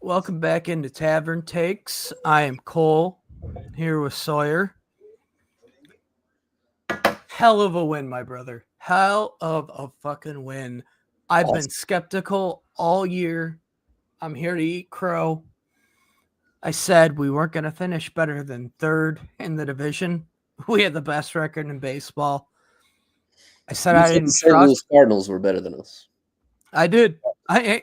welcome back into Tavern Takes. I am Cole, here with Sawyer. Hell of a win, my brother. Hell of a fucking win. I've been skeptical all year. I'm here to eat crow. I said we weren't going to finish better than third in the division. We had the best record in baseball. I said I didn't St. trust. Louis Cardinals were better than us. I did. I'm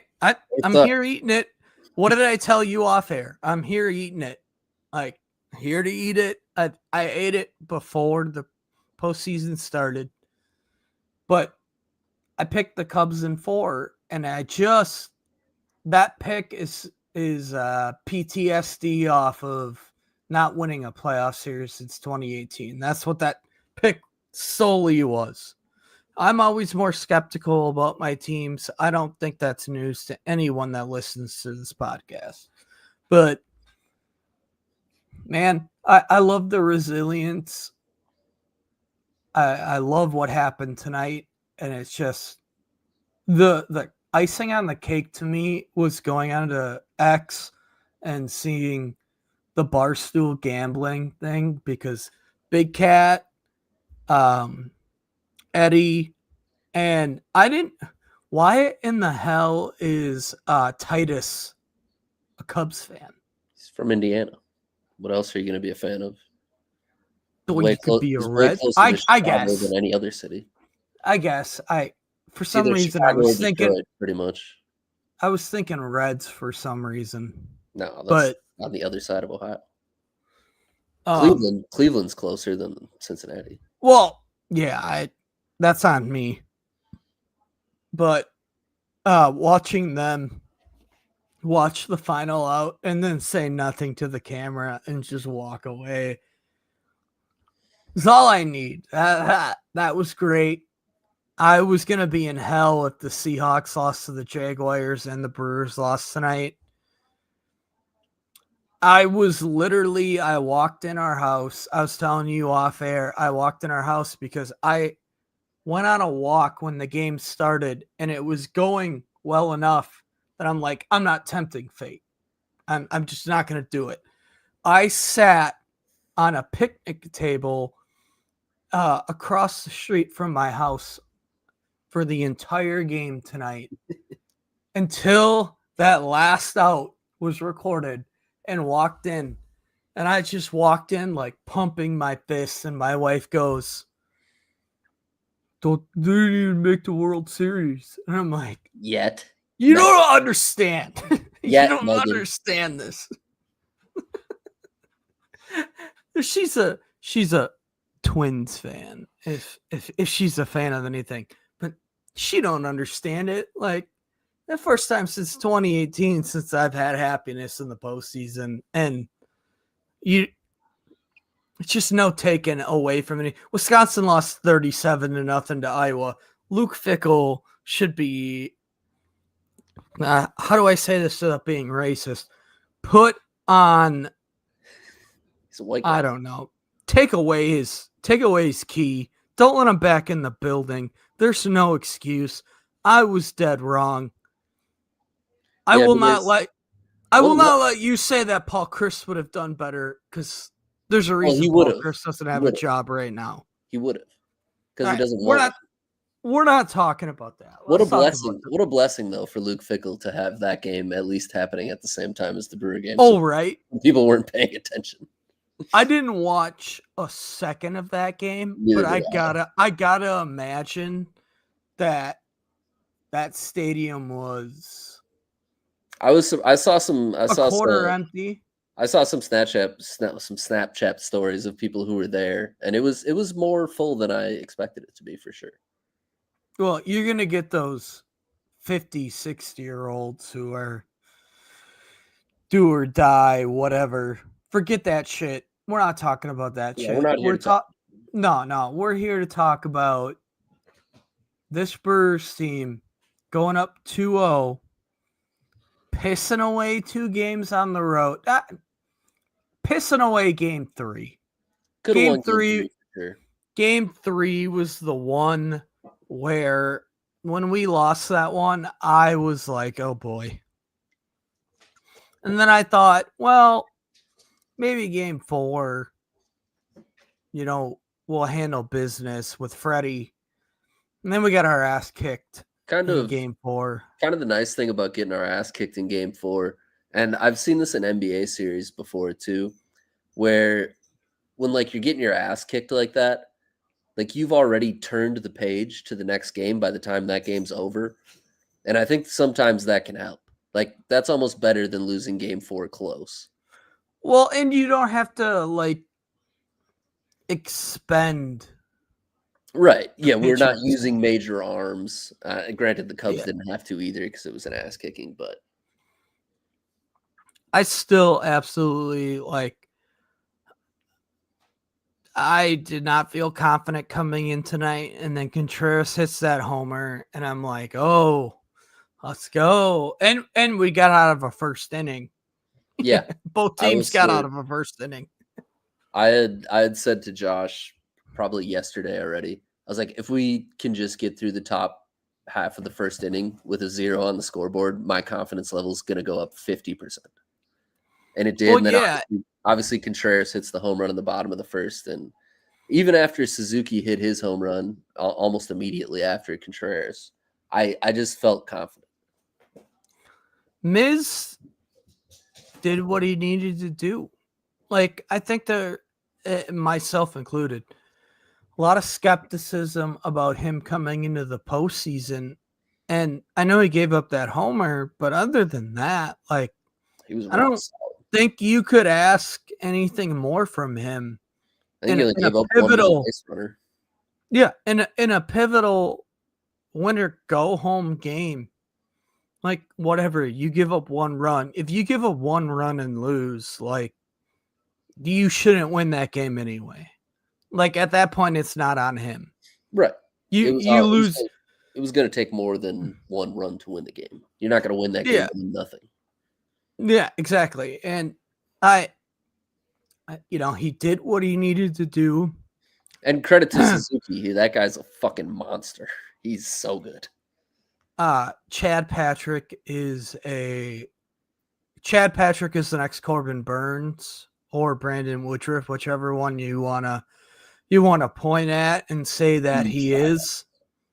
here eating it. What did I tell you off air? I'm here eating it. Like, here to eat it. I ate it before the postseason started. But I picked the Cubs in 4, and that pick is PTSD off of not winning a playoff series since 2018. That's what that pick solely was. I'm always more skeptical about my teams. I don't think that's news to anyone that listens to this podcast. But, man, I love the resilience. I love what happened tonight. And it's just the icing on the cake to me was going onto X and seeing the Barstool gambling thing because Big Cat, Eddie, and why in the hell is Titus a Cubs fan? He's from Indiana. What else are you going to be a fan of? You could be a Red. I guess than any other city. I guess for some reason Chicago I was thinking Detroit, pretty much. I was thinking Reds for some reason. No, that's on the other side of Ohio. Cleveland's closer than Cincinnati. Well, yeah, that's on me. But watching them watch the final out and then say nothing to the camera and just walk away is all I need. That was great. I was going to be in hell if the Seahawks lost to the Jaguars and the Brewers lost tonight. I walked in our house. I was telling you off air, I walked in our house because I went on a walk when the game started and it was going well enough that I'm like, I'm not tempting fate. I'm just not going to do it. I sat on a picnic table across the street from my house for the entire game tonight until that last out was recorded and walked in. And I just walked in like pumping my fists and my wife goes, they didn't even make the World Series. And I'm like, yet. You don't understand. You don't Megan. understand this. She's a Twins fan. If she's a fan of anything, but she don't understand it. Like the first time since 2018 since I've had happiness in the postseason, and it's just no taken away from it. Wisconsin lost 37-0 to Iowa. Luke Fickell should be. How do I say this without being racist? Put on. He's a white guy. I don't know. Take away his key. Don't let him back in the building. There's no excuse. I was dead wrong. I will not let you say that Paul Chris would have done better because there's a reason Paul Chris doesn't have a job right now. He would have because he doesn't want. We're not talking about that. What a blessing! What a blessing, though, for Luke Fickell to have that game at least happening at the same time as the Brewer game. Oh, right. People weren't paying attention. I didn't watch a second of that game, but I gotta imagine that stadium was. I saw some empty. I saw some Snapchat stories of people who were there, and it was more full than I expected it to be for sure. Well, you're going to get those 50, 60-year-olds who are do or die, whatever. Forget that shit. We're not talking about that shit. We're not here No. We're here to talk about this Brewers team going up 2-0, pissing away 2 games on the road. Pissing away game 3. Game 3 was the one where when we lost that one, I was like, oh boy. And then I thought, well, maybe game 4, we'll handle business with Freddie. And then we got our ass kicked Kind in of game 4. kind of the nice thing about getting our ass kicked in game 4, and I've seen this in NBA series before too, where when like you're getting your ass kicked like that, like you've already turned the page to the next game by the time that game's over. And I think sometimes that can help. Like that's almost better than losing game 4 close. Well, and you don't have to like expend. Right. Yeah, we're not Pitchers. using major arms. Granted, the Cubs Yeah. didn't have to either because it was an ass kicking, but I still absolutely I did not feel confident coming in tonight, and then Contreras hits that homer, and I'm like, oh, let's go. And we got out of a first inning. yeah, Both I teams was got out of a first inning. I had said to Josh probably yesterday already. I was like, if we can just get through the top half of the first inning with a 0 on the scoreboard, my confidence level is going to go up 50%. And it did. Well, And then yeah. obviously Contreras hits the home run in the bottom of the first. And even after Suzuki hit his home run almost immediately after Contreras, I just felt confident. Miz did what he needed to do. Like, I think there, myself included, a lot of skepticism about him coming into the postseason. And I know he gave up that homer, but other than that, like, He was I rock don't solid. think you could ask anything more from him I think in he a, only in a gave up one more pivotal, base runner. yeah, in a pivotal winner go home game. Like, whatever, you give up one run. If you give up one run and lose, like, you shouldn't win that game anyway. Like, at that point, it's not on him. Right. You It was you lose. it was going to take more than one run to win the game. You're not going to win that game Yeah, with nothing. yeah, exactly. And I he did what he needed to do. And credit to Suzuki, that guy's a fucking monster. He's so good. Chad Patrick is the next Corbin Burns or Brandon Woodruff, whichever one you wanna point at and say that Huge he five is. outs.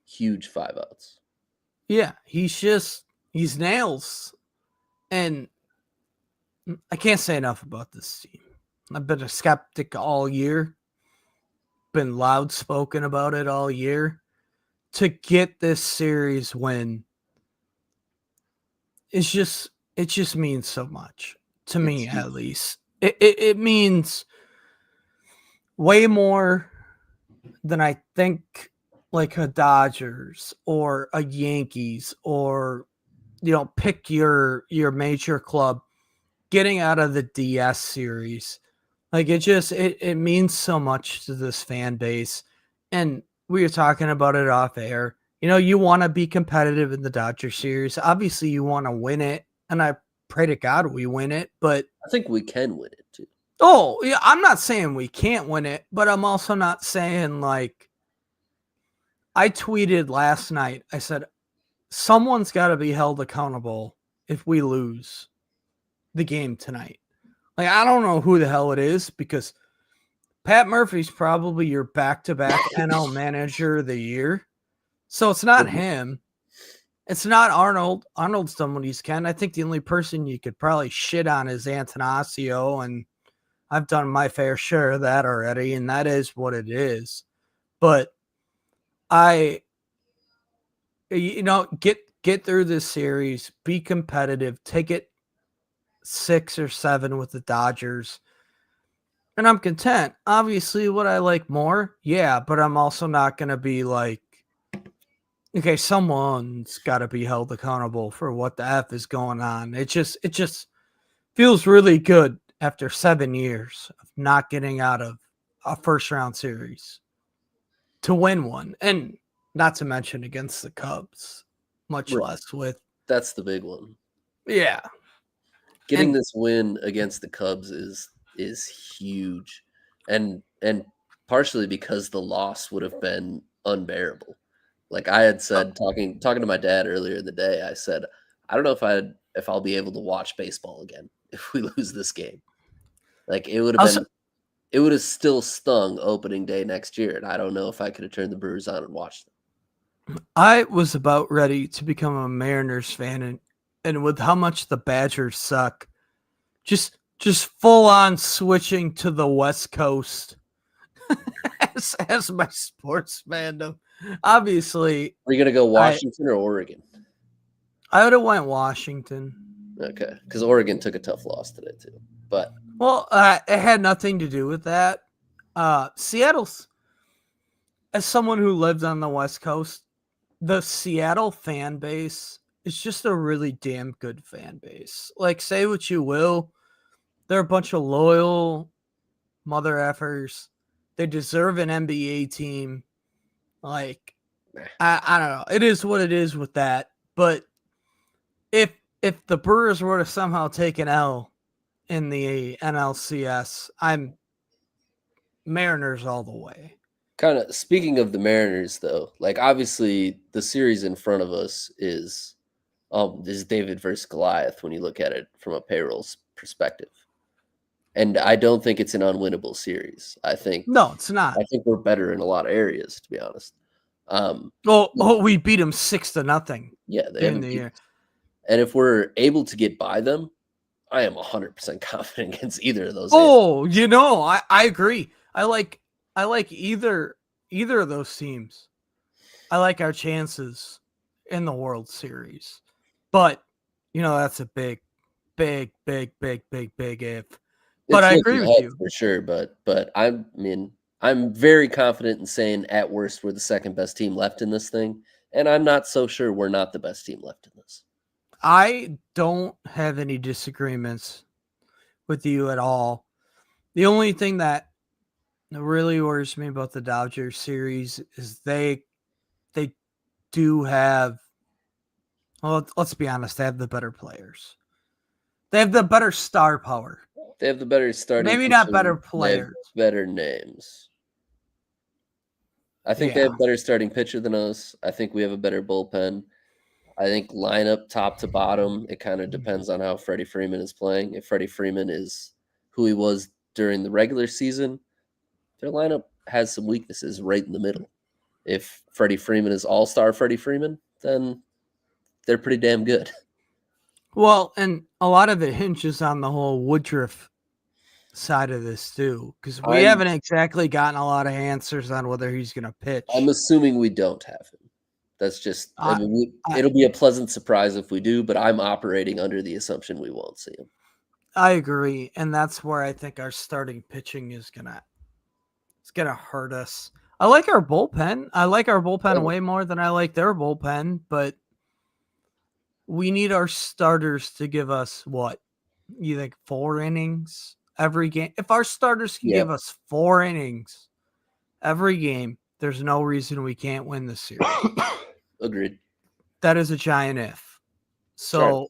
Huge 5 outs. Yeah, he's nails. And I can't say enough about this team. I've been a skeptic all year, been loud spoken about it all year. To get this series win it just means so much to It's me, huge. at least. It means way more than I think like a Dodgers or a Yankees or pick your major club getting out of the DS series. Like it means so much to this fan base. And we were talking about it off air. You want to be competitive in the Dodger series. Obviously, you want to win it. And I pray to God we win it. But I think we can win it too. oh, yeah, I'm not saying we can't win it, but I'm also not saying like I tweeted last night. I said, someone's got to be held accountable if we lose the game tonight. Like, I don't know who the hell it is because Pat Murphy's probably your back-to-back NL manager of the year. So it's not him. It's not Arnold. Arnold's done what he's can. I think the only person you could probably shit on is Antanasio, and I've done my fair share of that already, and that is what it is. But get through this series, be competitive, take it 6 or 7 with the Dodgers. And I'm content. Obviously, would I like more? Yeah, but I'm also not going to be like, okay, someone's got to be held accountable for what the F is going on. It just feels really good after 7 years of not getting out of a first round series to win one, and not to mention against the Cubs, much Right. less with. That's the big one. Yeah. Getting And this win against the Cubs is huge. And partially because the loss would have been unbearable. Like I had said talking to my dad earlier in the day, I said, I don't know if I'll be able to watch baseball again if we lose this game. Like it would have Also, been, it would have still stung opening day next year, and I don't know if I could have turned the Brewers on and watched them. I was about ready to become a Mariners fan, and with how much the Badgers suck, just full on switching to the West Coast as my sports fandom. Obviously, Are you gonna go I Washington or Oregon? I would have went Washington. Okay, because Oregon took a tough loss today too. But Well, it had nothing to do with that. Seattle's, as someone who lived on the West Coast, the Seattle fan base is just a really damn good fan base. Like, say what you will, they're a bunch of loyal mother effers. They deserve an NBA team. Like, I don't know. It is what it is with that. But if the Brewers were to somehow take an L in the NLCS, I'm Mariners all the way. kind of speaking of the Mariners, though, like obviously the series in front of us is David versus Goliath when you look at it from a payrolls perspective. And I don't think it's an unwinnable series. No, it's not. I think we're better in a lot of areas, to be honest. We beat them 6-0. Yeah, they in haven't the beat year. us. And if we're able to get by them, I am 100% confident against either of those. Oh, I agree. I like either of those teams. I like our chances in the World Series. But, that's a big if. But I agree with you. For sure, but I'm very confident in saying at worst we're the second best team left in this thing, and I'm not so sure we're not the best team left in this. I don't have any disagreements with you at all. The only thing that really worries me about the Dodgers series is they do have, well, let's be honest, they have the better players. They have the better star power. They have the better starting. Maybe not pitching, better players. Better names. I think they have better starting pitcher than us. I think we have a better bullpen. I think lineup top to bottom, it kind of depends on how Freddie Freeman is playing. If Freddie Freeman is who he was during the regular season, their lineup has some weaknesses right in the middle. If Freddie Freeman is all-star Freddie Freeman, then they're pretty damn good. Well, and a lot of it hinges on the whole Woodruff side of this too, because we haven't exactly gotten a lot of answers on whether he's going to pitch. I'm assuming we don't have him. That's just, it'll be a pleasant surprise if we do, but I'm operating under the assumption we won't see him. I agree, and that's where I think our starting pitching is gonna hurt us. I like our bullpen. I like our bullpen way more than I like their bullpen, but we need our starters to give us what? You think 4 innings every game? If our starters can give us 4 innings every game, there's no reason we can't win this series. Agreed. That is a giant if. So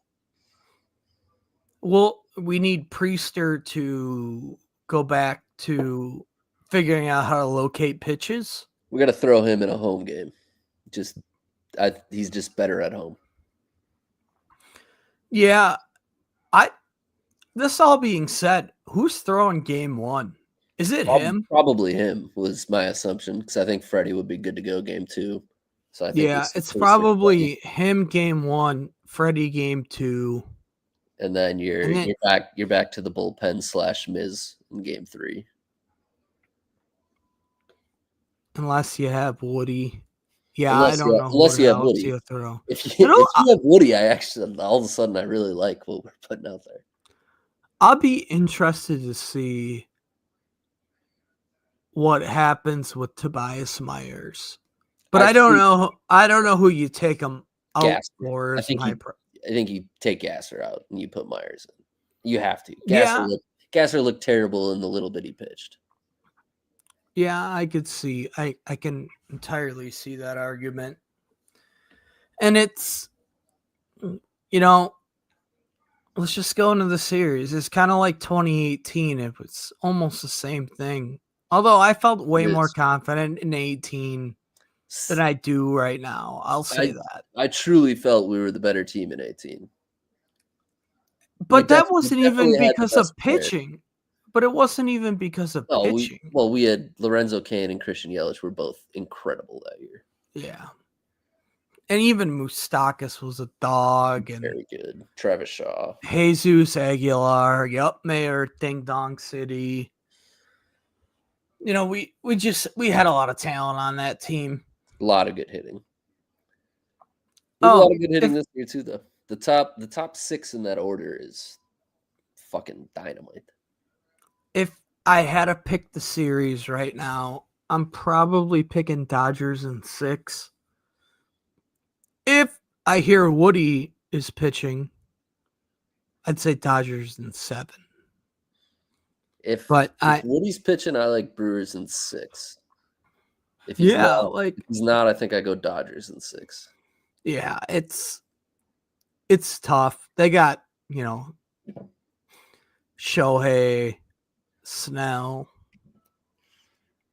we need Priester to go back to figuring out how to locate pitches. We got to throw him in a home game. He's just better at home. Yeah. This all being said, who's throwing game 1? Is it him? Probably him was my assumption, because I think Freddie would be good to go game 2. So I think it's probably him game 1, Freddie game 2. And then you're back to the bullpen / Miz in game 3. Unless you have Woody. Yeah, I don't know. Unless you have Woody. If you have Woody, I actually all of a sudden I really like what we're putting out there. I'll be interested to see what happens with Tobias Myers. But I don't know who you take him out for. I think you take Gasser out and you put Myers in. You have to. Gasser looked terrible in the little bit he pitched. Yeah, I could see. I can entirely see that argument. And it's, let's just go into the series. It's kind of like 2018. It was almost the same thing. Although I felt way more confident in 18 than I do right now. I'll say that. I truly felt we were the better team in 18. But that wasn't even definitely had the because best of player. pitching. But it wasn't even because of No, pitching. we had Lorenzo Cain and Christian Yelich were both incredible that year. Yeah. And even Moustakas was a dog, and Very good. Travis Shaw. Jesus Aguilar, yep, Mayor, Ding Dong City. You know, we had a lot of talent on that team. A lot of good hitting. We have a lot of good hitting this year too, though. The top 6 in that order is fucking dynamite. If I had to pick the series right now, I'm probably picking Dodgers in 6. If I hear Woody is pitching, I'd say Dodgers in 7. If But Woody's pitching, I like Brewers in 6. If he's yeah, not, I think I go Dodgers in 6. Yeah, it's tough. They got, Shohei, Snell.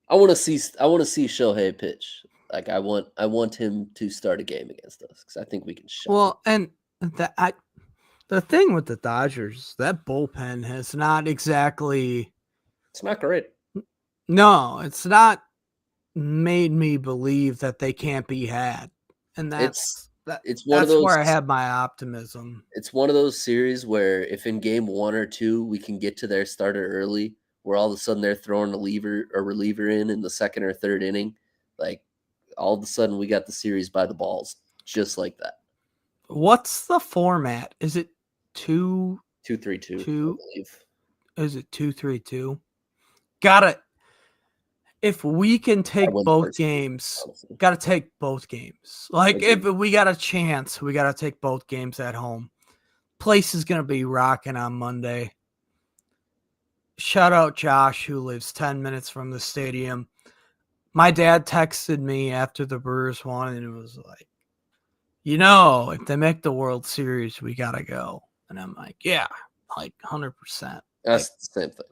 I want to see Shohei pitch. Like I want him to start a game against us because I think we can shut him. Well, and the thing with the Dodgers, that bullpen has not exactly. It's not great. No, it's not made me believe that they can't be had, and that's one of those where I have my optimism. It's one of those series where if in game 1 or 2 we can get to their starter early, where all of a sudden they're throwing a reliever in the second or third inning, like all of a sudden we got the series by the balls, just like that. What's the format? Is it 2-3-2? 2-3-2, I believe. Is it 2-3-2? Got it. If we can take both games, got to take both games. Like, if we got a chance, we got to take both games at home. Place is going to be rocking on Monday. Shout out Josh, who lives 10 minutes from the stadium. My dad texted me after the Brewers won, and it was like, if they make the World Series, we got to go. And I'm like, yeah, like 100%. That's the same thing.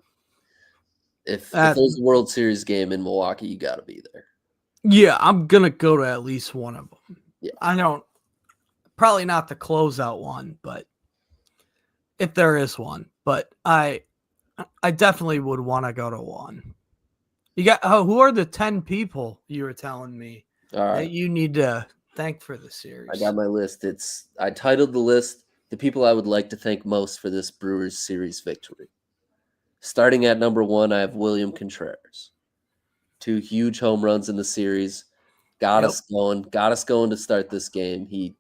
If there's a World Series game in Milwaukee, you got to be there. Yeah, I'm going to go to at least one of them. Yeah. Probably not the closeout one, but if there is one. But I definitely would want to go to one. You got who are the 10 people you were telling me that you need to thank for the series? I got my list. I titled the list the people I would like to thank most for this Brewers series victory. Starting at number 1, I have William Contreras. 2 huge home runs in the series. Got us going to start this game. He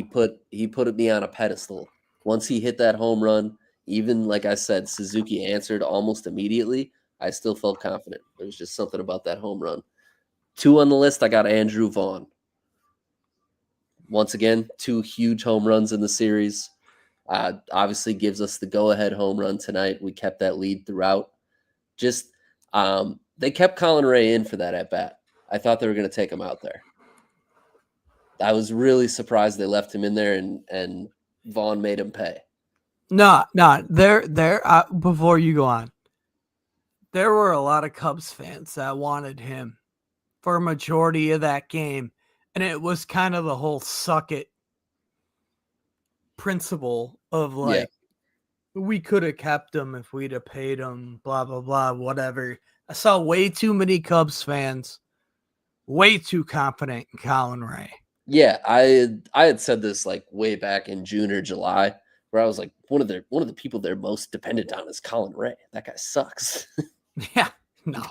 put me on a pedestal. Once he hit that home run, even like I said, Suzuki answered almost immediately. I still felt confident. There was just something about that home run. 2 on the list, I got Andrew Vaughn. Once again, 2 huge home runs in the series. Obviously gives us the go-ahead home run tonight. We kept that lead throughout. Just they kept Colin Ray in for that at-bat. I thought they were going to take him out there. I was really surprised they left him in there, and Vaughn made him pay. No. Before you go on, there were a lot of Cubs fans that wanted him for a majority of that game, and it was kind of the whole suck it principle of we could have kept him if we'd have paid him, blah, blah, blah, whatever. I saw way too many Cubs fans, way too confident in Colin Ray. Yeah, I had said this like way back in June or July, where I was like, one of the people they're most dependent on is Colin Ray. That guy sucks. Yeah, no.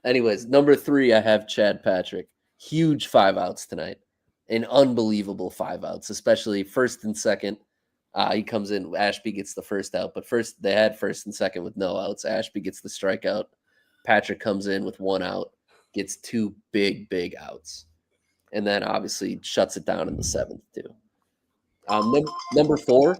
Anyways, number 3, I have Chad Patrick. Huge 5 outs tonight. An unbelievable 5 outs, especially first and second. He comes in. Ashby gets the first out, but first they had first and second with no outs. Ashby gets the strikeout. Patrick comes in with 1 out, gets 2 big outs, and then obviously shuts it down in the 7th too. Number 4.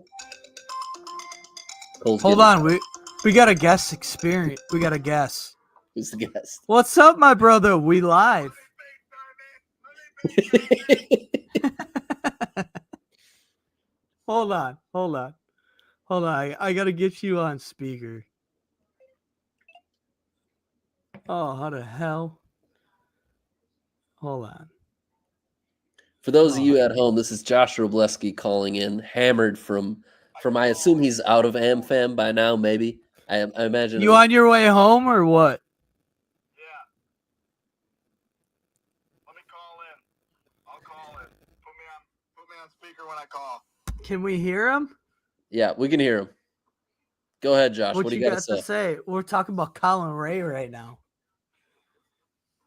Hold on, we got a guest experience. We got a guest. Who's the guest? What's up, my brother? We live. Hold on. I gotta get you on speaker. Oh, how the hell? Hold on. For those of you at home, this is Josh Robleski calling in, hammered from I assume he's out of AmFam by now, maybe. I imagine. You on your way home or what? Yeah. Let me call in. I'll call in. Put me on speaker when I call. Can we hear him? Yeah, we can hear him. Go ahead, Josh. What What do you you got to say? We're talking about Colin Ray right now.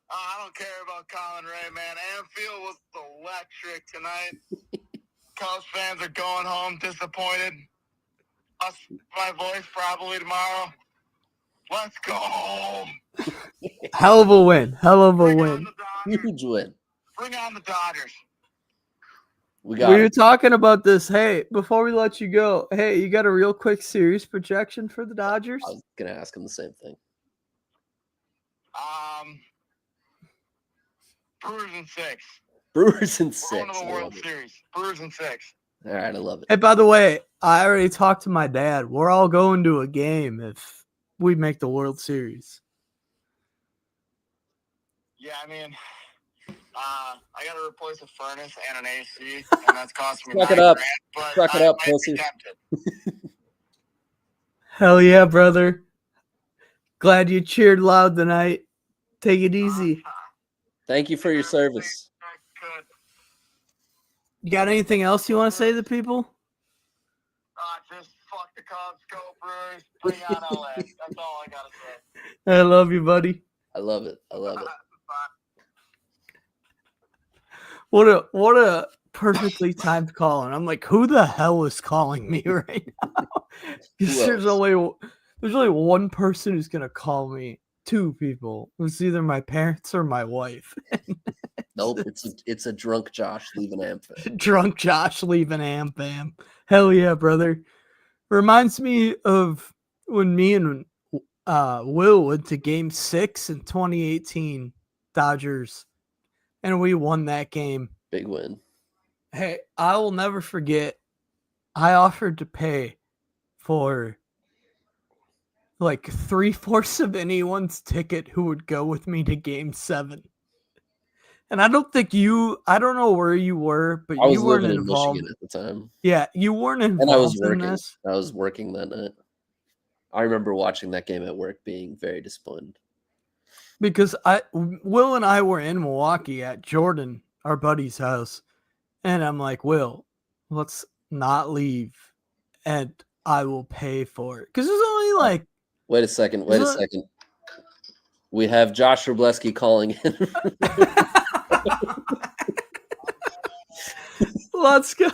I don't care about Colin Ray, man. Anfield was electric tonight. Cubs fans are going home disappointed. Us, my voice probably tomorrow. Let's go home. Hell of a win. Hell of a Bring on win. the Dodgers. Huge win. Bring on the Dodgers. We We got were it. talking about this. Hey, before we let you go, hey, you got a real quick series projection for the Dodgers? I was gonna ask him the same thing. Brewers in 6. Brewers in We're 6. going to the I World love it. Series. Brewers in 6. All right, I love it. Hey, by the way, I already talked to my dad. We're all going to a game if we make the World Series. Yeah, I mean, I got to replace a furnace and an AC, and that's costing me Suck it $9,000. up. But Suck it I up, might be pussy. tempted. Hell yeah, brother. Glad you cheered loud tonight. Take it easy. Thank you for your service. Good. You got anything else you want to say to the people? Just fuck the Cubs, go Brewers, bring on LA. That's all I gotta say. I love you, buddy. I love it. I love it. What a perfectly timed call. And I'm like, who the hell is calling me right now? Because Who there's else? only one person who's gonna call me. 2 people. It's either my parents or my wife. Nope, it's a drunk Josh leaving AmFam. Drunk Josh leaving AmFam. Hell yeah, brother. Reminds me of when me and Will went to Game 6 in 2018 Dodgers, and we won that game. Big win. Hey, I will never forget. I offered to pay for like 3/4 of anyone's ticket who would go with me to Game 7. And I don't know where you were, but I was you weren't living in involved. Michigan at the time. Yeah, you weren't And involved I was in working. this. I was working that night. I remember watching that game at work being very disappointed. Because Will and I were in Milwaukee at Jordan, our buddy's house, and I'm like, Will, let's not leave, and I will pay for it. Because there's only like, Wait a second. Wait a second. We have Josh Robleski calling in. Let's go.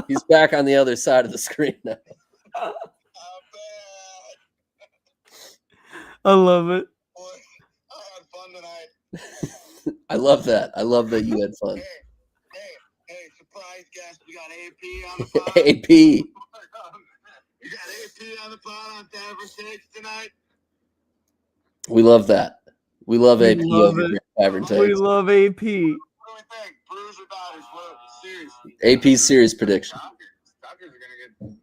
He's back on the other side of the screen now. I love it. Boy, I had fun tonight. I love that. I love that you had fun. Hey, surprise guest. We got AP on the pod. AP. You got AP on the pod on Tavern Takes tonight. We love that. We love We AP love over it. here at Tavern We Takes. love AP. What do we think? Brewers or Dodgers? What series? AP series prediction. Dodgers are gonna get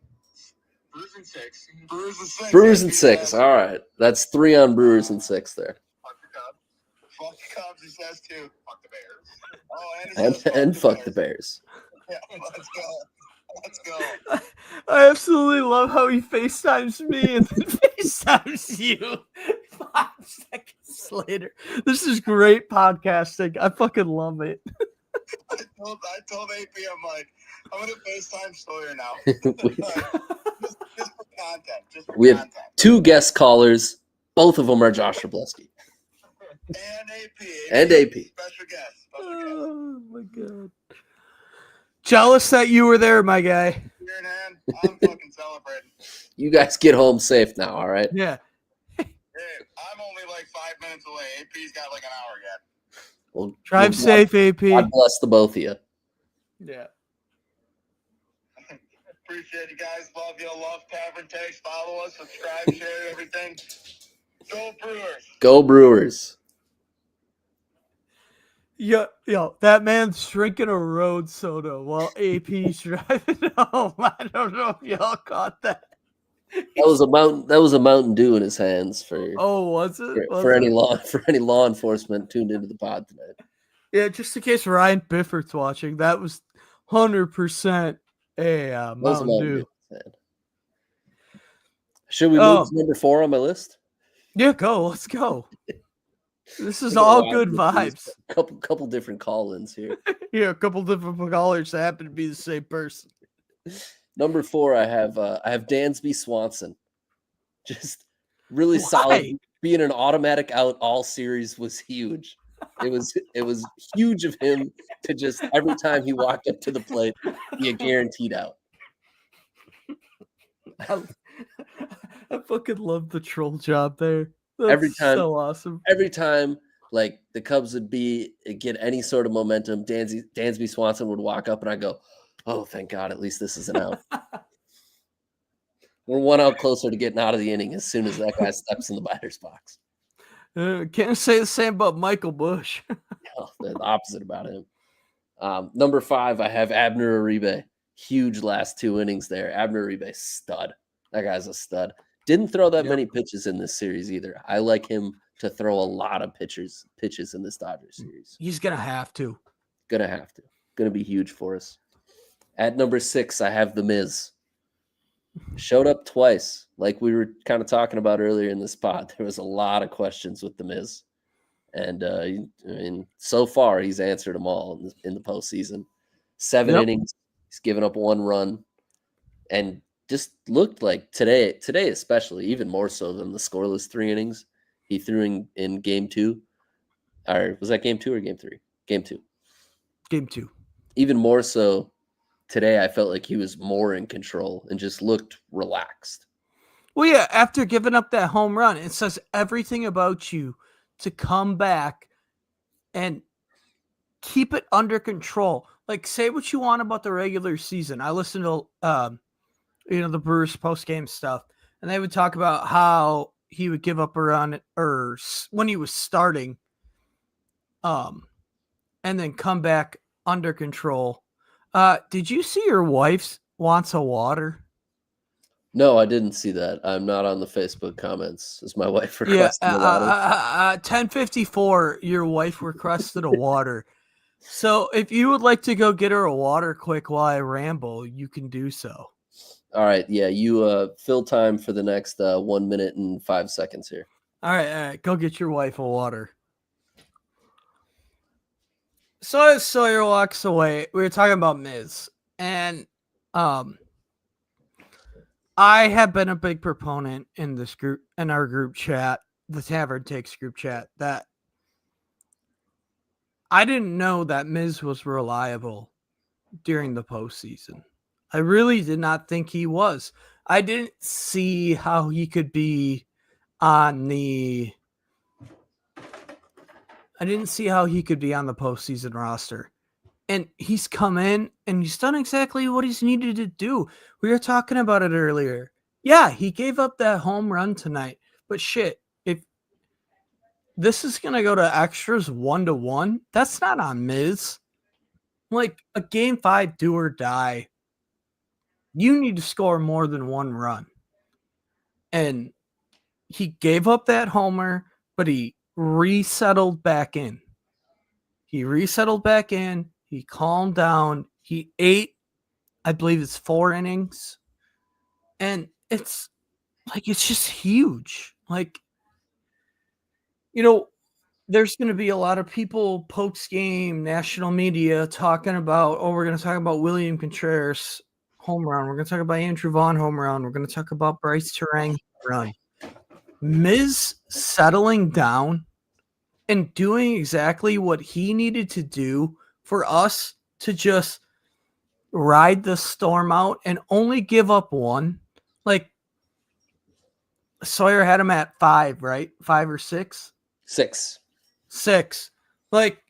Brewers in 6. Brewers in 6. Brewers in 6. All right. That's 3 on Brewers in 6 there. Fuck the Cubs. Fuck the Cubs, he says too. Fuck the Bears. Oh, and he says And fuck the Bears. Yeah, let's go. Let's go. I absolutely love how he FaceTimes me and then FaceTimes you 5 seconds later. This is great podcasting. I fucking love it. I told AP, I'm like, I'm gonna FaceTime Sawyer now. just for content. Just for We have content. 2 guest callers. Both of them are Josh Robleski. And AP. And AP. Special guest. Oh my god. Jealous that you were there, my guy. Here in hand, I'm fucking celebrating. You guys get home safe now, all right? Yeah. Hey, I'm only like 5 minutes away. AP's got like an hour yet. Well, Drive safe, AP. God bless the both of you. Yeah. Appreciate you guys. Love you. Love Tavern Takes. Follow us. Subscribe. Share everything. Go Brewers. Go Brewers. Yo, that man's drinking a road soda while AP's driving home. I don't know if y'all caught that. That was a Mountain Dew in his hands for Oh, was it? for any law enforcement tuned into the pod tonight. Yeah, just in case Ryan Biffert's watching, that was 100% a That was a Mountain Dew. man. Should we move to number 4 on my list? Yeah, go. Let's go. This is Take a all while good to get through this. vibes. Couple different call-ins here. Yeah, a couple different callers that happen to be the same person. Number 4, I have Dansby Swanson. Just really Why? solid. Being an automatic out all series was huge. It was huge of him to just every time he walked up to the plate be a guaranteed out. I fucking love the troll job there. That's Every time, so awesome. Every time, like the Cubs would get any sort of momentum, Dansby Swanson would walk up, and I go, "Oh, thank God! At least this is an out." We're one out closer to getting out of the inning as soon as that guy steps in the batter's box. Can't say the same about Michael Bush. No, the opposite about him. Number 5, I have Abner Uribe. Huge last 2 innings there. Abner Uribe, stud. That guy's a stud. Didn't throw that many pitches in this series either. I like him to throw a lot of pitches in this Dodgers series. He's gonna have to. Gonna be huge for us. At number 6, I have The Miz. Showed up twice, like we were kind of talking about earlier in the spot. There was a lot of questions with The Miz, and I mean, so far he's answered them all in the postseason. 7 innings, he's given up 1 run, and just looked like today especially, even more so than the scoreless 3 innings he threw in game 2. Or was that game 2 or game 3? Game 2. Game 2. Even more so today, I felt like he was more in control and just looked relaxed. Well, yeah, after giving up that home run, it says everything about you to come back and keep it under control. Like, say what you want about the regular season. I listened to, the Brewers post-game stuff, and they would talk about how he would give up a run or when he was starting, and then come back under control. Did you see your wife wants a water? No, I didn't see that. I'm not on the Facebook comments. Is my wife requesting a water? 10:54, your wife requested a water. So if you would like to go get her a water quick while I ramble, you can do so. All right. Yeah, you fill time for the next 1 minute and 5 seconds here. All right. Go get your wife a water. So as Sawyer walks away, we were talking about Miz, and I have been a big proponent in this group, in our group chat, the Tavern Takes group chat, that I didn't know that Miz was reliable during the postseason. I really did not think he was. I didn't see how he could be on the postseason roster. And he's come in and he's done exactly what he's needed to do. We were talking about it earlier. Yeah, he gave up that home run tonight. But shit, if this is going to go to extras 1-1, that's not on Miz. Like a game 5 do or die. You need to score more than 1 run. And he gave up that homer, but he resettled back in. He calmed down. He ate, I believe it's 4 innings. And it's just huge. Like, there's going to be a lot of people post-game, national media talking about, we're going to talk about William Contreras home run. We're going to talk about Andrew Vaughn home run. We're going to talk about Bryce Terang run. Miz settling down and doing exactly what he needed to do for us to just ride the storm out and only give up 1. Like, Sawyer had him at 5, right? 5 or 6? 6. 6. Like,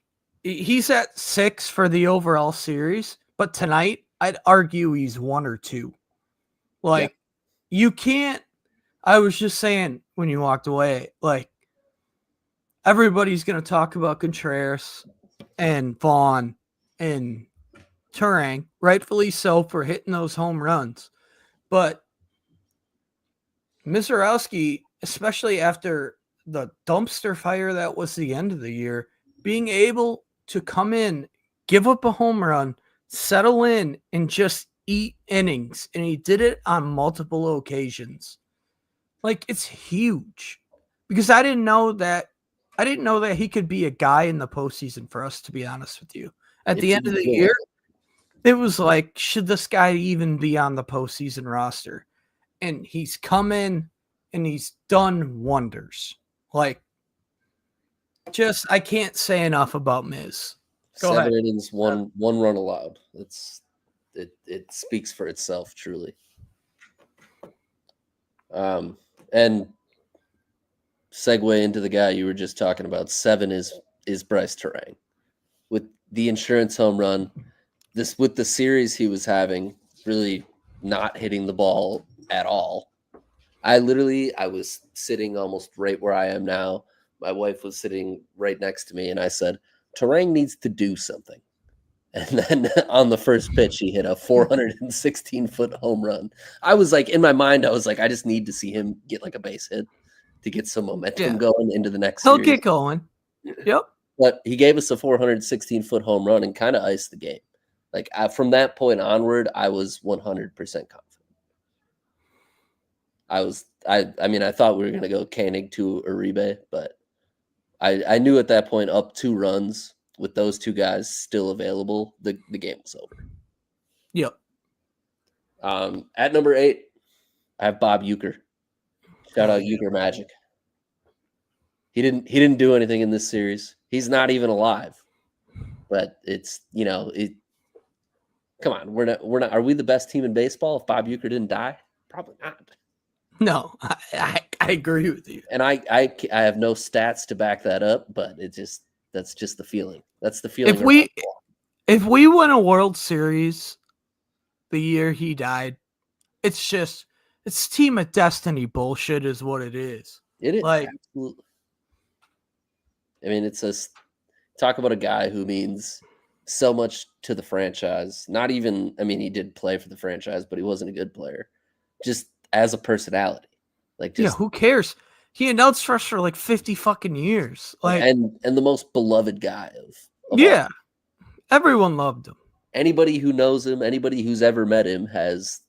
he's at 6 for the overall series, but tonight, I'd argue he's 1 or 2. Like, you can't, I was just saying when you walked away, like, everybody's going to talk about Contreras and Vaughn and Turang, rightfully so, for hitting those home runs. But Mizorowski, especially after the dumpster fire that was the end of the year, being able to come in, give up a home run, settle in, and just eat innings. And he did it on multiple occasions. Like, it's huge because I didn't know that he could be a guy in the postseason for us, to be honest with you. At the end of the year, it was like, should this guy even be on the postseason roster? And he's come in and he's done wonders. Like, just, I can't say enough about Miz. Go 7 ahead. innings, one run allowed. It speaks for itself, truly. And segue into the guy you were just talking about. 7 is Bryce Terang with the insurance home run. This with the series he was having, really not hitting the ball at all. I was sitting almost right where I am now. My wife was sitting right next to me, and I said, Terang needs to do something. And then on the first pitch, he hit a 416-foot home run. I was like, in my mind, I was like, I just need to see him get like a base hit to get some momentum going into the next He'll series. get going. Yep. But he gave us a 416-foot home run and kind of iced the game. Like, from that point onward, I was 100% confident. I mean, I thought we were going to go Koenig to Uribe, but I knew at that point, up 2 runs with those 2 guys still available, the game was over. Yep. At number 8, I have Bob Uecker. Shout out Uecker Magic. He didn't do anything in this series. He's not even alive. But it's, come on, we're not. Are we the best team in baseball if Bob Uecker didn't die? Probably not. No, I agree with you. And I have no stats to back that up, but that's just the feeling. That's the feeling. If we win a World Series the year he died, it's team of destiny bullshit is what it is. It is, like, absolutely. I mean, talk about a guy who means so much to the franchise. Not even, I mean, he did play for the franchise, but he wasn't a good player. Just as a personality. Like, just, who cares? He announced for us for like 50 fucking years. Like, and the most beloved guy of all. Everyone loved him. Anybody who knows him, anybody who's ever met him has,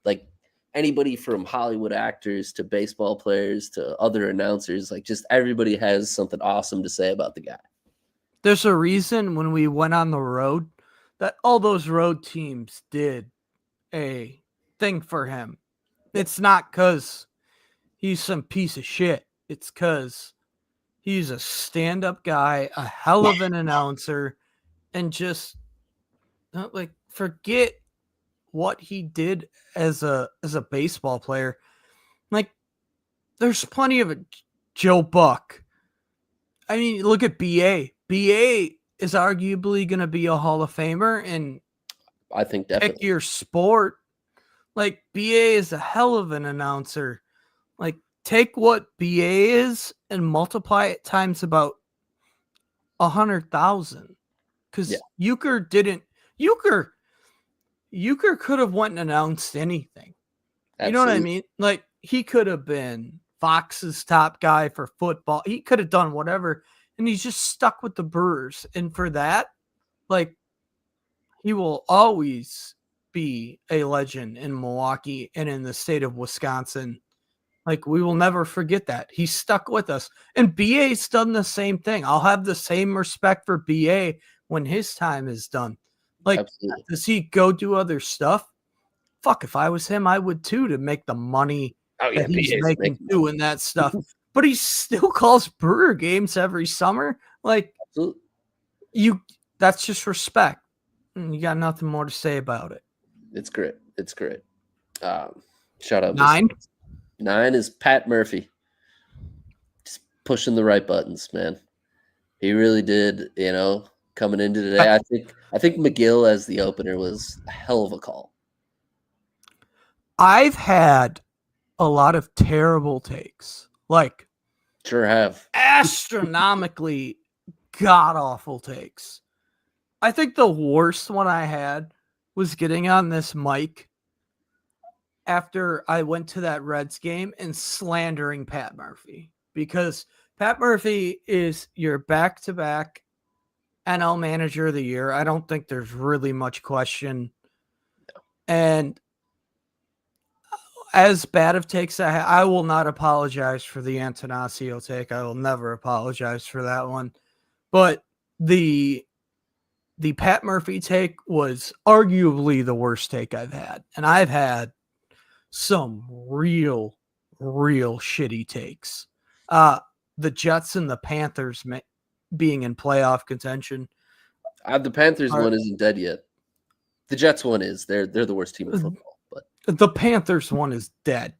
like anybody from Hollywood actors to baseball players to other announcers, like just everybody has something awesome to say about the guy. There's a reason when we went on the road that all those road teams did a thing for him. It's not because he's some piece of shit. It's because he's a stand-up guy, a hell of an announcer, and just like, forget what he did as a baseball player. Like, there's plenty of Joe Buck. I mean, look at BA. BA is arguably going to be a Hall of Famer, and I think definitely pick your sport. Like, BA is a hell of an announcer. Like, take what BA is and multiply it times about 100,000. Because Uecker didn't. Uecker could have went and announced anything. Absolutely. You know what I mean? Like, he could have been Fox's top guy for football. He could have done whatever, and he's just stuck with the Brewers. And for that, like, he will always be a legend in Milwaukee and in the state of Wisconsin. Like, we will never forget that. He's stuck with us. And BA's done the same thing. I'll have the same respect for BA when his time is done. Like, absolutely. Does he go do other stuff? Fuck, if I was him, I would too, to make the money that he's making doing that stuff. But he still calls Brewer games every summer. Like, absolutely. That's just respect. You got nothing more to say about it. It's great. It's great. Shout out. 9. 9 is Pat Murphy. Just pushing the right buttons, man. He really did, coming into today. I think McGill as the opener was a hell of a call. I've had a lot of terrible takes. Like, sure have. Astronomically god-awful takes. I think the worst one I had was getting on this mic after I went to that Reds game and slandering Pat Murphy. Because Pat Murphy is your back-to-back NL Manager of the Year. I don't think there's really much question. And as bad of takes I will not apologize for the Antanasio take. I will never apologize for that one. But the Pat Murphy take was arguably the worst take I've had. And I've had some real shitty takes. The Jets and the Panthers being in playoff contention. The Panthers one isn't dead yet. The Jets one is. They're the worst team in football. But the Panthers one is dead.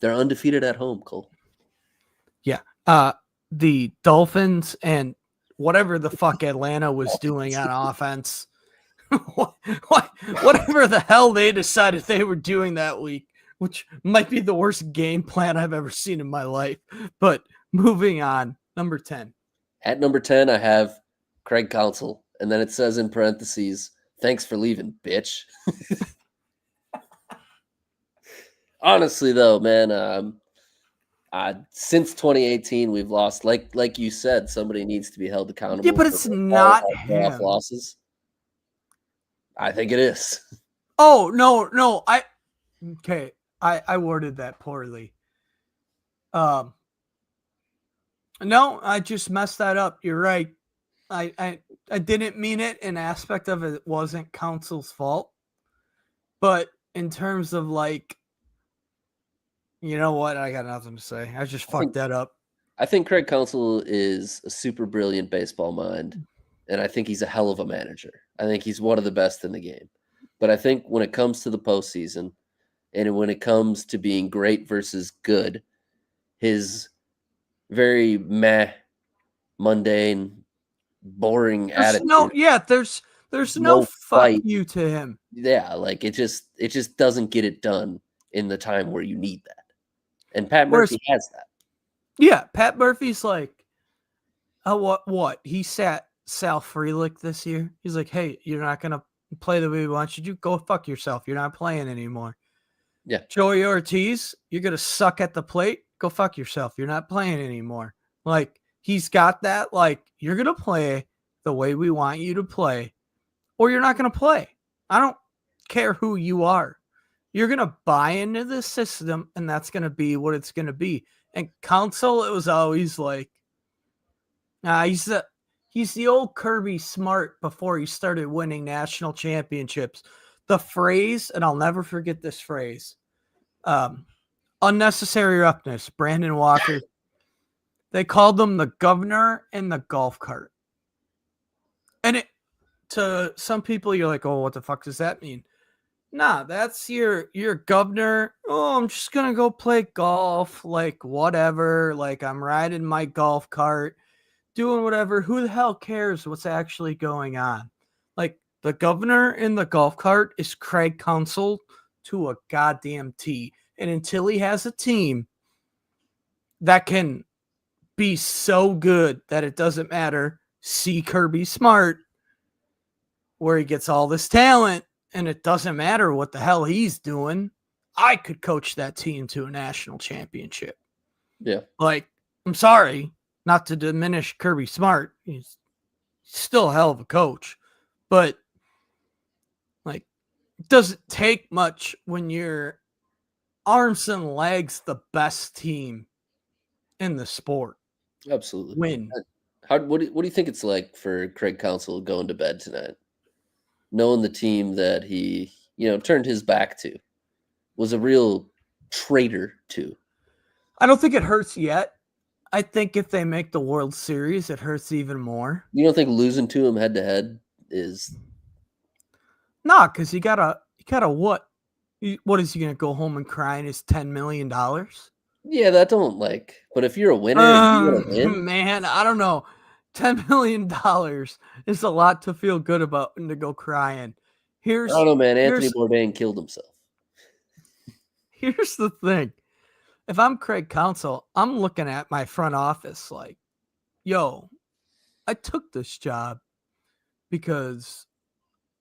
They're undefeated at home, Cole. Yeah. The Dolphins and whatever the fuck Atlanta was doing on offense. Whatever the hell they decided they were doing that week, which might be the worst game plan I've ever seen in my life. But moving on, number 10. At number 10, I have Craig Counsell. And then it says in parentheses, thanks for leaving, bitch. Honestly, though, man, since 2018, we've lost. Like you said, somebody needs to be held accountable. Yeah, but it's not him. Losses. I think it is. Oh, no. I worded that poorly. No, I just messed that up. You're right. I didn't mean it. An aspect of it wasn't Counsell's fault. But in terms of like, you know what? I got nothing to say. I just fucked that up. I think Craig Counsell is a super brilliant baseball mind. And I think he's a hell of a manager. I think he's one of the best in the game. But I think when it comes to the postseason and when it comes to being great versus good, his very mundane, boring attitude. There's no fuck you to him. Yeah, like it just doesn't get it done in the time where you need that. And Pat Murphy has that. Yeah, Pat Murphy's like, what? He sat Sal Frelick this year. He's like, hey, you're not gonna play the way we want you to. Go fuck yourself. You're not playing anymore. Yeah. Joey Ortiz, you're gonna suck at the plate. Go fuck yourself. You're not playing anymore. Like, he's got that, like, you're gonna play the way we want you to play, or you're not gonna play. I don't care who you are. You're gonna buy into this system, and that's gonna be what it's gonna be. And Counsell, it was always like, he's the old Kirby Smart before he started winning national championships. The phrase, and I'll never forget this phrase, unnecessary roughness, Brandon Walker. They called them the governor and the golf cart. And it, to some people, you're like, oh, what the fuck does that mean? Nah, that's your governor. Oh, I'm just going to go play golf, like whatever. Like, I'm riding my golf cart, doing whatever. Who the hell cares what's actually going on? Like, the governor in the golf cart is Craig Counsell to a goddamn T. And until he has a team that can be so good that it doesn't matter, see Kirby Smart, where he gets all this talent, and it doesn't matter what the hell he's doing, I could coach that team to a national championship. Yeah. Like, I'm sorry, not to diminish Kirby Smart. He's still a hell of a coach. But, like, it doesn't take much when you're arms and legs the best team in the sport. Absolutely. Win. What do you think it's like for Craig Counsell going to bed tonight, knowing the team that he, turned his back to, was a real traitor to? I don't think it hurts yet. I think if they make the World Series, it hurts even more. You don't think losing to him head to head is? Nah, because you gotta what? What is he gonna go home and cry in his $10 million? Yeah, that don't like. But if you're a winner, and you want to win, man, I don't know. $10 million is a lot to feel good about and to go crying. I don't know, man. Anthony Bourdain killed himself. Here's the thing. If I'm Craig Counsell, I'm looking at my front office like, yo, I took this job because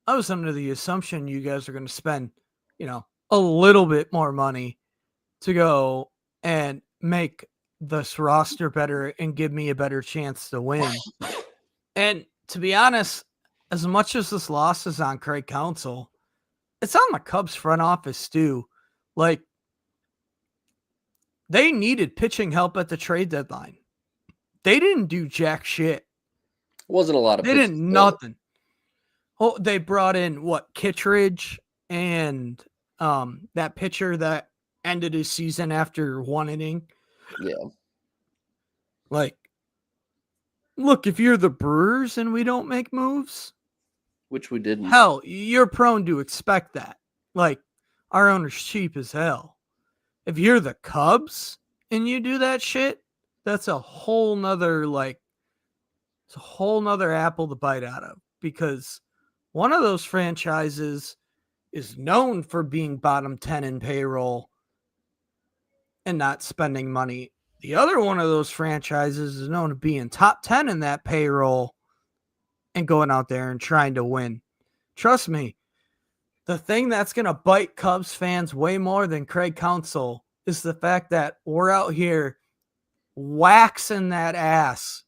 I was under the assumption you guys are going to spend, a little bit more money to go and make this roster better and give me a better chance to win. And to be honest, as much as this loss is on Craig Counsell, it's on the Cubs front office too. Like, They needed pitching help at the trade deadline. They didn't do jack shit. It wasn't a lot of They pitches didn't nothing. Oh, they brought in what, Kittredge and that pitcher that ended his season after one inning. Yeah. Like, look, if you're the Brewers and we don't make moves, Which we didn't. hell, you're prone to expect that. Like, our owner's cheap as hell. If you're the Cubs and you do that shit, that's a whole nother, like, it's a whole nother apple to bite out of, because one of those franchises is known for being bottom 10 in payroll and not spending money. The other one of those franchises is known to being top 10 in that payroll and going out there and trying to win. Trust me, the thing that's going to bite Cubs fans way more than Craig Counsell is the fact that we're out here waxing that ass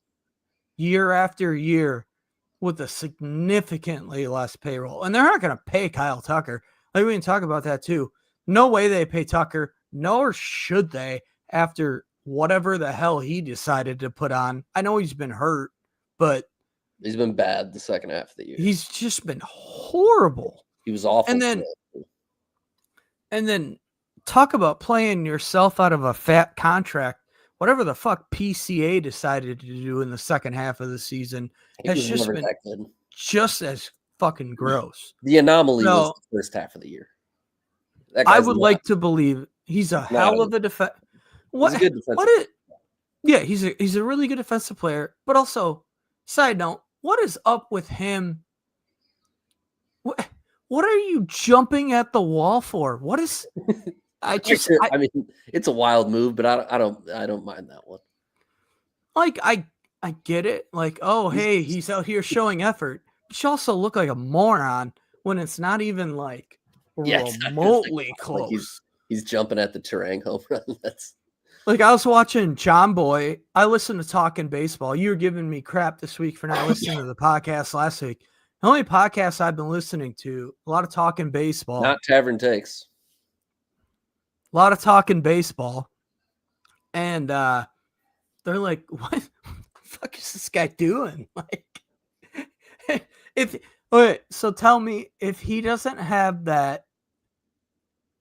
year after year with a significantly less payroll. And they're not going to pay Kyle Tucker. Like, we can talk about that too. No way they pay Tucker, nor should they, after whatever the hell he decided to put on. I know he's been hurt, but he's been bad the second half of the year. He's just been horrible. He was awful. And then talk about playing yourself out of a fat contract. Whatever the fuck PCA decided to do in the second half of the season has just been just as fucking gross. The anomaly was the first half of the year. I would like to believe he's a hell of a defense. What? Yeah, he's a really good defensive player. But also, side note, what is up with him? What are you jumping at the wall for? What is? I mean, it's a wild move, but I don't mind that one. Like, I get it. Like, oh, hey, he's out here showing effort. But you also look like a moron when it's not even like remotely close. Like he's jumping at the Terang home run. That's like, I was watching John Boy. I listened to Talking Baseball. You were giving me crap this week for not listening to the podcast last week. The only podcast I've been listening to, a lot of Talking Baseball. Not Tavern Takes. A lot of Talking Baseball. And they're like, what the fuck is this guy doing? Like, so tell me, if he doesn't have that,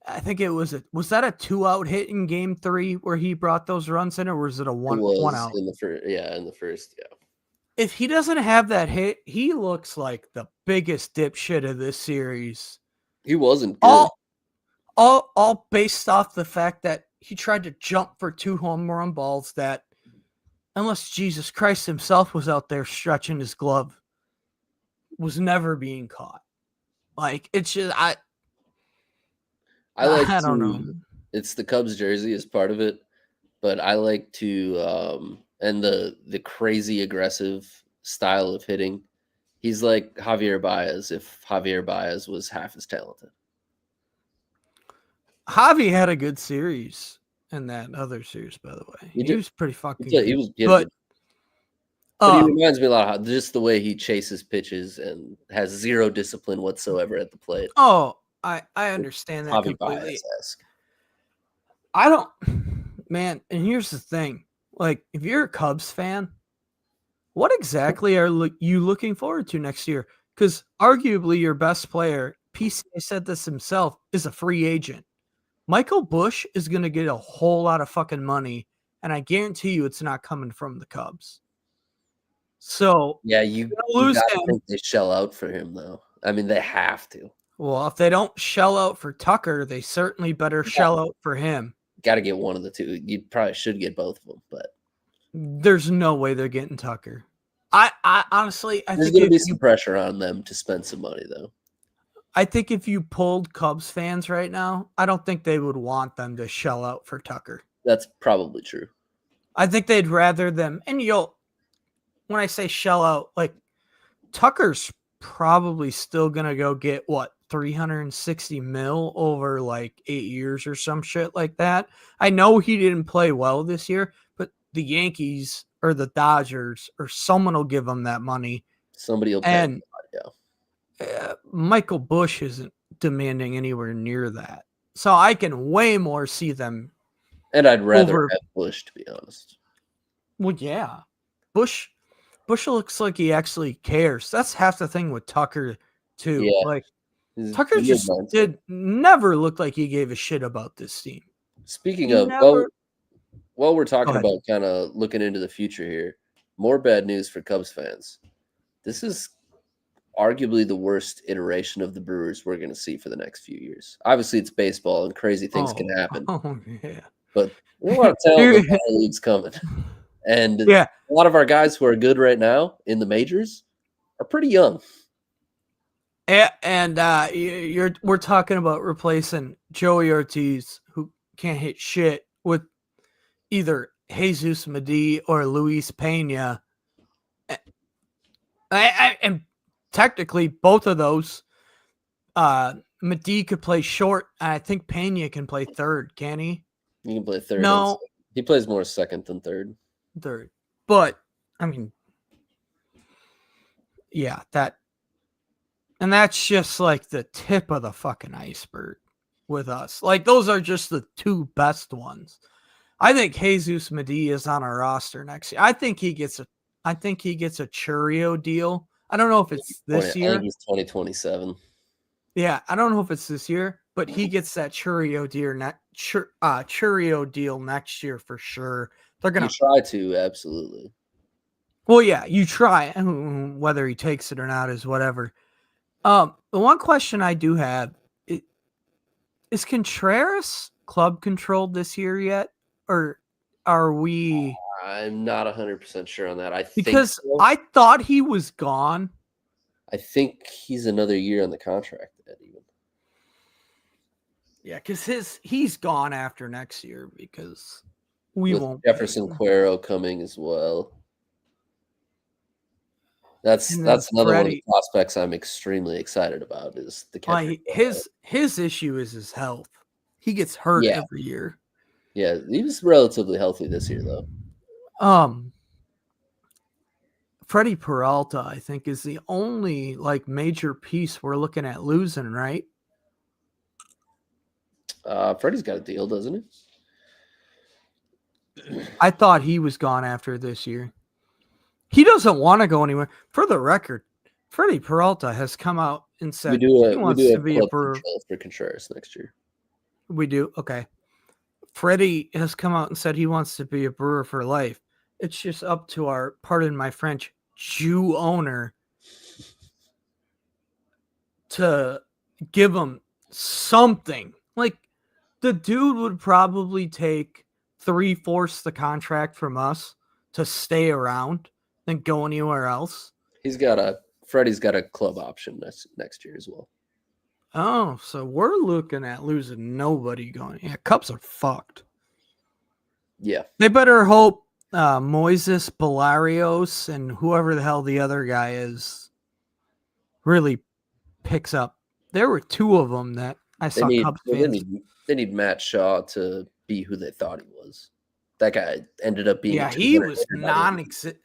I think it was that a 2-out hit in game 3 where he brought those runs in, or was it a one out? In the first, yeah. If he doesn't have that hit, he looks like the biggest dipshit of this series. He wasn't good. All based off the fact that he tried to jump for 2 home run balls that, unless Jesus Christ himself was out there stretching his glove, was never being caught. Like, it's just, I don't know. It's the Cubs jersey is part of it, but I like to and the crazy aggressive style of hitting. He's like Javier Baez if Javier Baez was half as talented. Javi had a good series in that other series, by the way. He was pretty fucking good. He was good. But he reminds me a lot of just the way he chases pitches and has zero discipline whatsoever at the plate. Oh, I understand that completely. I don't, man, and here's the thing. Like, if you're a Cubs fan, what exactly are you looking forward to next year? Because arguably your best player, PCA said this himself, is a free agent. Michael Busch is going to get a whole lot of fucking money, and I guarantee you it's not coming from the Cubs. So, yeah, you lose him. Think they shell out for him, though. I mean, they have to. Well, if they don't shell out for Tucker, they certainly better shell out for him. Got to get one of the two. You probably should get both of them, but there's no way they're getting Tucker. I honestly, there's going to be some pressure on them to spend some money, though. I think if you polled Cubs fans right now, I don't think they would want them to shell out for Tucker. That's probably true. I think they'd rather them, and when I say shell out, like, Tucker's probably still going to go get, what, $360 million over like 8 years or some shit like that. I know he didn't play well this year, but the Yankees or the Dodgers or someone will give him that money. Somebody will pay. And Michael Busch isn't demanding anywhere near that. So I can way more see them And I'd rather over. have Bush, to be honest. Well, yeah, Bush looks like he actually cares. That's half the thing with Tucker too. Yeah. Like He's Tucker weird just mindset. never looked like he gave a shit about this team. Speaking He of, never. while we're Go talking ahead. about kind of looking into the future here, more bad news for Cubs fans. This is arguably the worst iteration of the Brewers we're going to see for the next few years. Obviously, it's baseball and crazy things can happen, Oh yeah. but there's a lot of talent in the minor leagues coming. And Yeah. a lot of our guys who are good right now in the majors are pretty young. And we're talking about replacing Joey Ortiz, who can't hit shit, with either Jesus Medee or Luis Pena. And technically, both of those, Medee could play short. I think Pena can play third. Can he? You can play third. No, He plays more second than third. third. But I mean, yeah, and that's just like the tip of the fucking iceberg with us. Like those are just the two best ones. I think Jesus Medee is on our roster next year. I think he gets a Churio deal. I don't know if it's this I year. think he's 2027. Yeah, I don't know if it's this year, but he gets that Churio deal next year for sure. They're gonna try to, absolutely. Well, yeah, you try. Whether he takes it or not is whatever. The one question I do have is Contreras club controlled this year yet, or are we? I'm not 100% sure on that. Because think so. I thought he was gone. I think he's another year on the contract. Even. Yeah, because he's gone after next year because we with won't. Jefferson Cuero coming as well. That's another one of the prospects I'm extremely excited about is the catcher. His issue is his health. He gets hurt every year. Yeah, he was relatively healthy this year though. Freddie Peralta, I think, is the only like major piece we're looking at losing, right? Freddie's got a deal, doesn't he? I thought he was gone after this year. He doesn't want to go anywhere. For the record, Freddie Peralta has come out and said he wants to be a Brewer for Contreras next year. We do? Okay. Freddie has come out and said he wants to be a Brewer for life. It's just up to our, pardon my French, Jew owner to give him something. Like, the dude would probably take 3/4 the contract from us to stay around than go anywhere else. Freddie's got a club option next year as well. Oh, so we're looking at losing nobody going. Yeah, Cubs are fucked. Yeah. They better hope Moises Balarios and whoever the hell the other guy is really picks up. There were two of them that I saw Cubs fans. They need Matt Shaw to be who they thought he was. That guy ended up being he was non-existent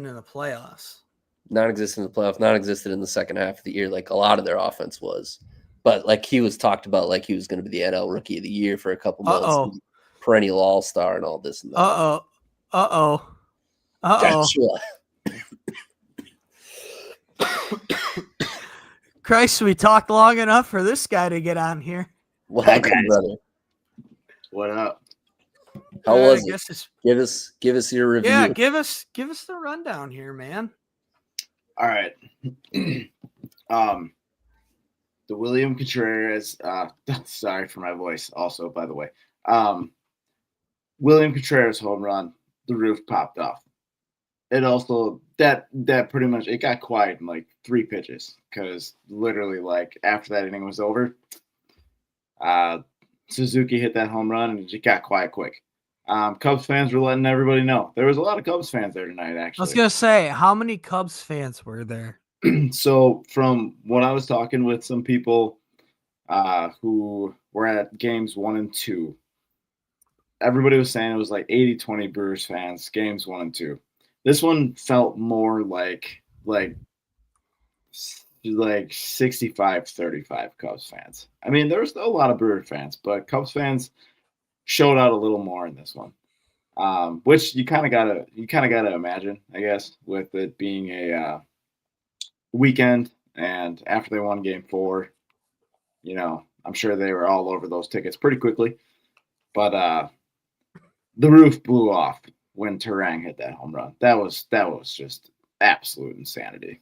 in the playoffs. Non-existent in the playoffs, non-existent in the second half of the year, like a lot of their offense was. But like he was talked about like he was going to be the NL Rookie of the Year for a couple months. Perennial All-Star and all this and that. Joshua. Christ, we talked long enough for this guy to get on here. Welcome, brother. What up? How was it? Give us your review. Yeah, give us the rundown here, man. All right. The William Contreras, sorry for my voice also, by the way. William Contreras home run, the roof popped off. It also that pretty much it got quiet in like 3 pitches because literally like after that inning was over, Suzuki hit that home run and it just got quiet quick. Cubs fans were letting everybody know. There was a lot of Cubs fans there tonight, actually. I was going to say, how many Cubs fans were there? So from when I was talking with some people who were at games 1 and 2, everybody was saying it was like 80-20 Brewers fans, games 1 and 2. This one felt more like 65-35 Cubs fans. I mean, there was still a lot of Brewer fans, but Cubs fans showed out a little more in this one, which you kind of gotta imagine, I guess, with it being a weekend, and after they won Game 4, I'm sure they were all over those tickets pretty quickly. But the roof blew off when Terang hit that home run. That was just absolute insanity.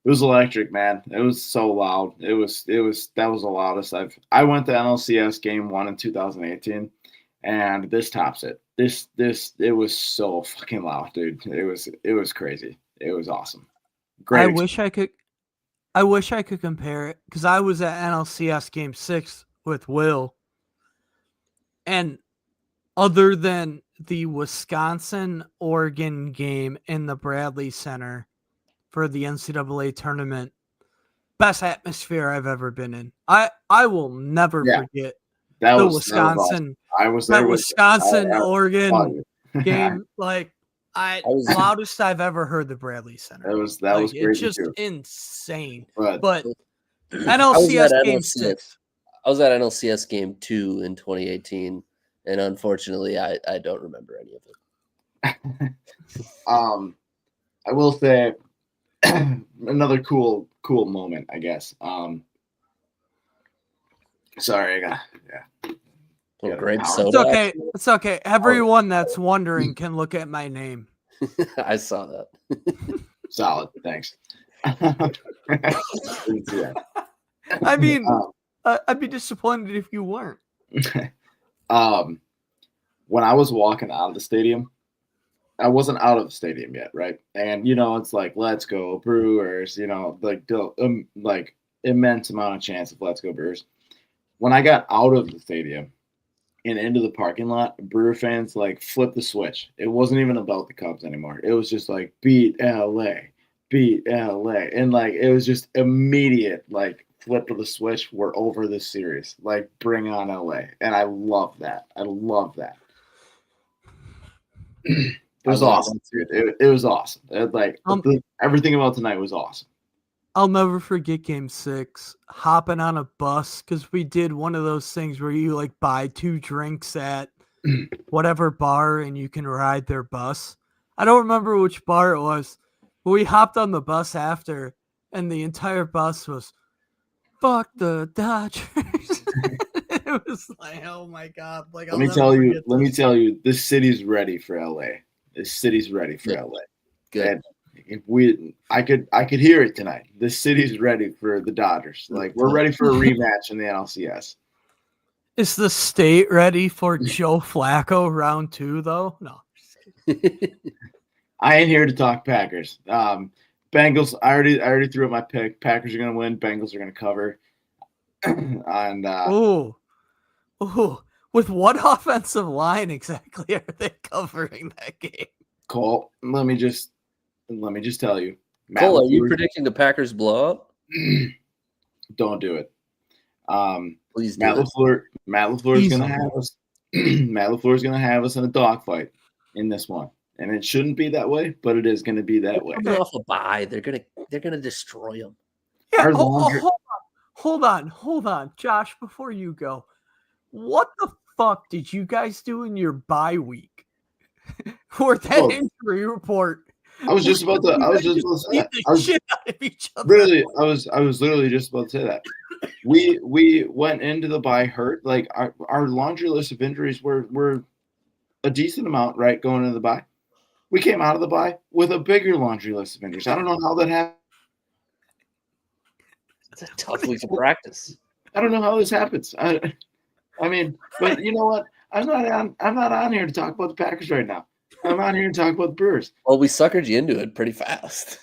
It was electric, man. It was so loud. That was the loudest I went to NLCS Game 1 in 2018, and this tops it. It was so fucking loud, dude. It was crazy. It was awesome. Great. I wish I could compare it, because I was at NLCS Game 6 with Will, and other than the Wisconsin-Oregon game in the Bradley Center for the NCAA tournament, best atmosphere I've ever been in. I will never forget the Wisconsin. I was there with Wisconsin-Oregon game. Like, loudest I've ever heard the Bradley Center. That was crazy. It's just too. insane. But NLCS Game 6. I was at NLCS Game 2 in 2018, and unfortunately, I don't remember any of it. I will say another cool moment, I guess. Sorry, I got grape It's soda. okay. It's okay. Everyone that's wondering can look at my name. I saw that. Solid. Thanks. I mean, I'd be disappointed if you weren't. When I was walking out of the stadium, I wasn't out of the stadium yet, right? And it's like, let's go Brewers. Like the like immense amount of chance of let's go Brewers. When I got out of the stadium and into the parking lot, Brewer fans like flipped the switch. It wasn't even about the Cubs anymore. It was just like beat LA, and like it was just immediate like flip of the switch. We're over this series. Like bring on LA, and I love that. It was awesome, dude. It was awesome. Everything about tonight was awesome. I'll never forget Game 6, hopping on a bus, because we did one of those things where you like buy 2 drinks at whatever bar and you can ride their bus. I don't remember which bar it was, but we hopped on the bus after, and the entire bus was, fuck the Dodgers. It was like, oh my God. Like, let me tell you, this city's ready for LA. This city's ready for LA. Good. And I could hear it tonight. This city's ready for the Dodgers. Like we're ready for a rematch in the NLCS. Is the state ready for Joe Flacco round 2 though? No. I ain't here to talk Packers. Bengals. I already threw out my pick. Packers are gonna win. Bengals are gonna cover. And with what offensive line exactly are they covering that game? Cole, let me just tell you. Cole, are you predicting the Packers blowout? Don't do it. Please do. Matt LaFleur is going to have us. Matt LaFleur is going to have us in a dogfight in this one, and it shouldn't be that way, but it is going to be that way. Coming off a bye, they're gonna destroy them. Yeah, hold on, Josh. Before you go, what the fuck did you guys do in your bye week? For that injury report. I was just about to say that. Really, I was literally just about to say that. We went into the bye hurt. Like our laundry list of injuries were a decent amount, right? Going into the bye. We came out of the bye with a bigger laundry list of injuries. I don't know how that happened. It's a tough week of practice. I don't know how this happens. I mean, but you know what? I'm not on here to talk about the Packers right now. I'm on here to talk about the Brewers. Well, we suckered you into it pretty fast.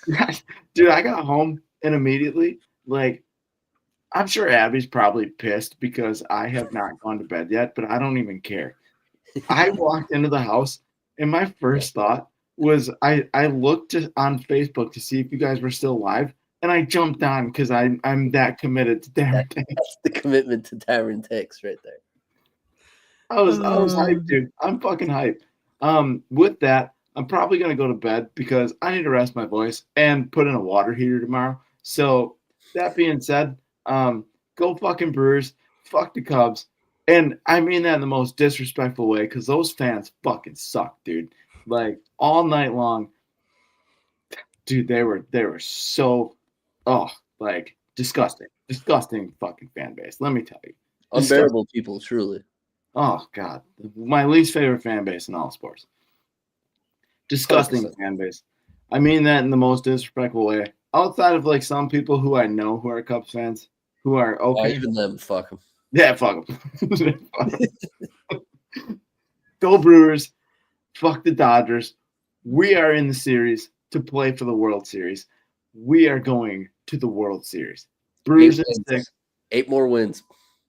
Dude, I got home and immediately, like, I'm sure Abby's probably pissed because I have not gone to bed yet, but I don't even care. I walked into the house and my first thought was I looked on Facebook to see if you guys were still live, and I jumped on because I'm that committed to Darren Takes. That's the commitment to Darren Takes right there. I was hyped, dude. I'm fucking hyped. With that, I'm probably gonna go to bed because I need to rest my voice and put in a water heater tomorrow. So that being said, go fucking Brewers, fuck the Cubs. And I mean that in the most disrespectful way because those fans fucking suck, dude. Like all night long, dude. They were so like disgusting fucking fan base. Let me tell you, Unbearable people, truly. Oh God, my least favorite fan base in all sports. Disgusting 100%. fan base. I mean that in the most disrespectful way. Outside of like some people who I know who are Cubs fans, who are okay. Even them, fuck them. Yeah, fuck them. Go Brewers. Fuck the Dodgers. We are in the series to play for the World Series. We are going to the World Series. Brewers at 6. 8 more wins.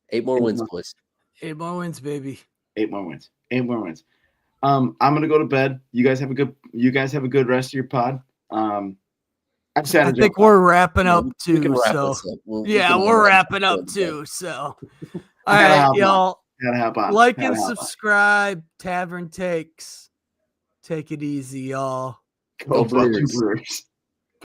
8 more wins, boys. 8 more wins, baby. 8 more wins. 8 more wins. I'm gonna go to bed. You guys have a good rest of your pod. I think we're wrapping up We can too. wrap So this up. we're wrapping up too. So all right, y'all. Like and subscribe. Tavern Takes. Take it easy, y'all. Go Brewers.